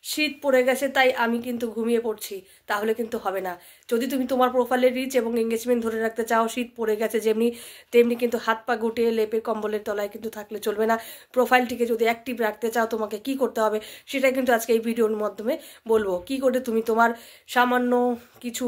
শীত পড়ে গেছে তাই আমি কিন্তু ঘুমিয়ে পড়ছি, তাহলে কিন্তু হবে না। যদি তুমি তোমার প্রোফাইলের রিচ এবং এঙ্গেজমেন্ট ধরে রাখতে চাও, শীত পড়ে গেছে যেমনি তেমনি কিন্তু হাত পা গুটিয়ে লেপে কম্বলের তলায় কিন্তু থাকলে চলবে না। প্রোফাইলটিকে যদি অ্যাক্টিভ রাখতে চাও তোমাকে কি করতে হবে সেটাই কিন্তু আজকে এই ভিডিওর মাধ্যমে বলবো। কি করে তুমি তোমার সামান্য কিছু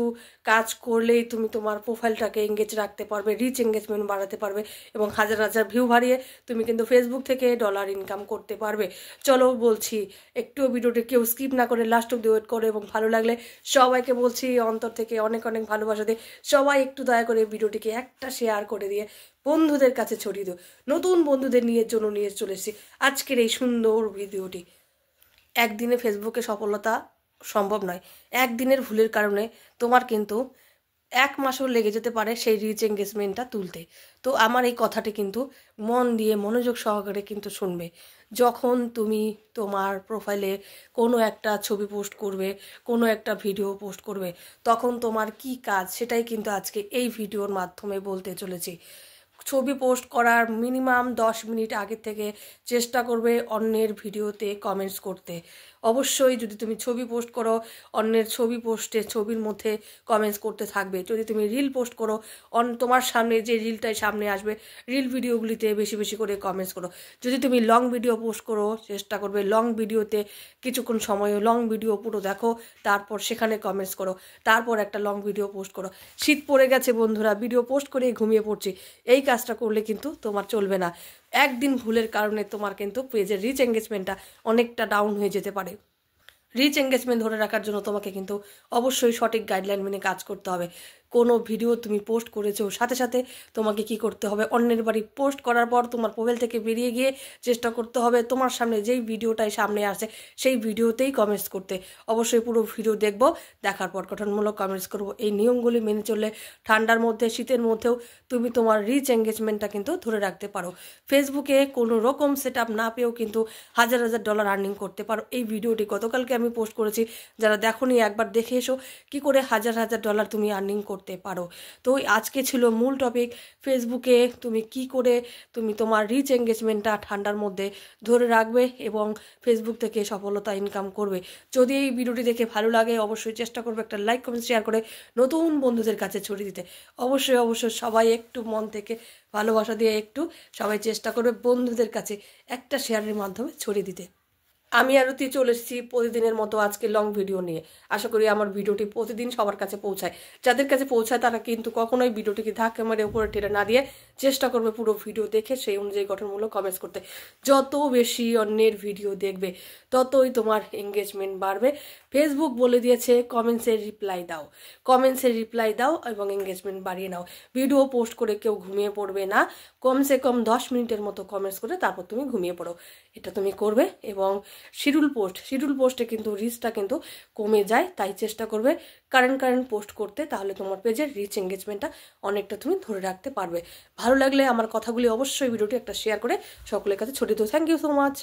কাজ করলেই তুমি তোমার প্রোফাইলটাকে এঙ্গেজ রাখতে পারবে, রিচ এঙ্গেজমেন্ট বাড়াতে পারবে এবং হাজার হাজার ভিউ বাড়িয়ে তুমি কিন্তু ফেসবুক থেকে ডলার ইনকাম করতে পারবে। চলো বলছি, একটুও ভিডিওটি কেউ স্কিপ না করে লাস্ট অব্দি ওয়েট করে এবং ভালো লাগলে সবাইকে বলছি অন্তর থেকে অনেক অনেক ভালোবাসা দিয়ে সবাই একটু দয়া করে ভিডিওটিকে একটা শেয়ার করে দিয়ে বন্ধুদের কাছে ছড়িয়ে দিও। নতুন বন্ধুদের নিয়ে চলে এসেছি আজকের এই সুন্দর ভিডিওটি। একদিনে ফেসবুকে সফলতা সম্ভব নয়, একদিনের ভুলের কারণে তোমার কিন্তু 1 মাসও লেগে যেতে পারে সেই রিচ এঙ্গেজমেন্টটা তুলতে। তো আমার এই কথাটি কিন্তু মন দিয়ে মনোযোগ সহকারে কিন্তু শুনবে। যখন তুমি তোমার প্রোফাইলে কোনো একটা ছবি পোস্ট করবে, কোনো একটা ভিডিও পোস্ট করবে, তখন তোমার কি কাজ সেটাই কিন্তু আজকে এই ভিডিওর মাধ্যমে বলতে চলেছি। ছবি পোস্ট করার মিনিমাম 10 মিনিট আগে থেকে চেষ্টা করবে অন্যের ভিডিওতে কমেন্টস করতে। অবশ্যই যদি তুমি ছবি পোস্ট করো, অন্যের ছবি পোস্টে ছবির মধ্যে কমেন্টস করতে থাকবে। যদি তুমি রিল পোস্ট করো, তোমার সামনে যে রিলটাই সামনে আসবে রিল ভিডিওগুলিতে বেশি বেশি করে কমেন্টস করো। যদি তুমি লং ভিডিও পোস্ট করো, চেষ্টা করবে লং ভিডিওতে কিছুক্ষণ সময় লং ভিডিও পুরো দেখো, তারপর সেখানে কমেন্টস করো, তারপর একটা লং ভিডিও পোস্ট করো। শীত পড়ে গেছে বন্ধুরা, ভিডিও পোস্ট করে ঘুমিয়ে পড়ছি, এই কাজটা করলে কিন্তু তোমার চলবে না। একদিন ভুলের কারণে তোমার কিন্তু পেজের রিচ এঙ্গেজমেন্টটা অনেকটা ডাউন হয়ে যেতে পারে। রিচ এঙ্গেজমেন্ট ধরে রাখার জন্য তোমাকে কিন্তু অবশ্যই সঠিক গাইডলাইন মেনে কাজ করতে হবে। কোনো ভিডিও তুমি পোস্ট করেছো, সাথে সাথে তোমাকে কি করতে হবে, অন্যের বাড়ি পোস্ট করার পর তোমার প্রোফাইল থেকে বেরিয়ে গিয়ে চেষ্টা করতে হবে তোমার সামনে যেই ভিডিওটাই সামনে আসে সেই ভিডিওতেই কমেন্টস করতে। অবশ্যই পুরো ভিডিও দেখবো, দেখার পর গঠনমূলক কমেন্টস করবো। এই নিয়মগুলি মেনে চললে ঠান্ডার মধ্যে শীতের মধ্যেও তুমি তোমার রিচ এঙ্গেজমেন্টটা কিন্তু ধরে রাখতে পারো। ফেসবুকে কোনো রকম সেট আপ না পেয়েও কিন্তু হাজার হাজার ডলার আর্নিং করতে পারো। এই ভিডিওটি গতকালকে আমি পোস্ট করেছি, যারা দেখোনি একবার দেখে এসো কি করে হাজার হাজার ডলার তুমি আর্নিং করতে পারো। তো আজকে ছিল মূল টপিক, ফেসবুকে তুমি কি করে তুমি তোমার রিচ এঙ্গেজমেন্টটা ঠান্ডার মধ্যে ধরে রাখবে এবং ফেসবুক থেকে সফলতা ইনকাম করবে। যদি এই ভিডিওটি দেখে ভালো লাগে অবশ্যই চেষ্টা করবে একটা লাইক কমেন্ট শেয়ার করে নতুন বন্ধুদের কাছে ছড়িয়ে দিতে। অবশ্যই অবশ্যই সবাই একটু মন থেকে ভালোবাসা দিয়ে একটু সবাই চেষ্টা করবে বন্ধুদের কাছে একটা শেয়ারের মাধ্যমে ছড়িয়ে দিতে। আমি আরতি চলে এসেছি প্রতিদিনের মতো আজকে লং ভিডিও নিয়ে। আশা করি আমার ভিডিওটি প্রতিদিন সবার কাছে পৌঁছায়। যাদের কাছে পৌঁছায় তারা কিন্তু কখনোই ভিডিওটিকে ধাক্কা মেরে উপরে টেনে না দিয়ে চেষ্টা করবে পুরো ভিডিও দেখে সেই অনুযায়ী গঠনমূলক কমেন্টস করতে। যত বেশি অন্যের ভিডিও দেখবে ততই তোমার এঙ্গেজমেন্ট বাড়বে। ফেসবুক বলে দিয়েছে কমেন্টসের রিপ্লাই দাও, কমেন্টসের রিপ্লাই দাও এবং এঙ্গেজমেন্ট বাড়িয়ে নাও। ভিডিও পোস্ট করে কেউ ঘুমিয়ে পড়বে না, কমসে কম 10 মিনিটের মতো কমেন্টস করে তারপর তুমি ঘুমিয়ে পড়ো। এটা তুমি করবে এবং শিডিউল পোস্টে কিন্তু রিচটা কিন্তু কমে যায়, তাই চেষ্টা করবে কারেন্ট পোস্ট করতে, তাহলে তোমার পেজের রিচ এঙ্গেজমেন্টটা অনেকটা তুমি ধরে রাখতে পারবে। ভালো লাগলে আমার কথাগুলি অবশ্যই ভিডিওটি একটা শেয়ার করে সকলের কাছে ছড়িয়ে দিও। Thank you so much.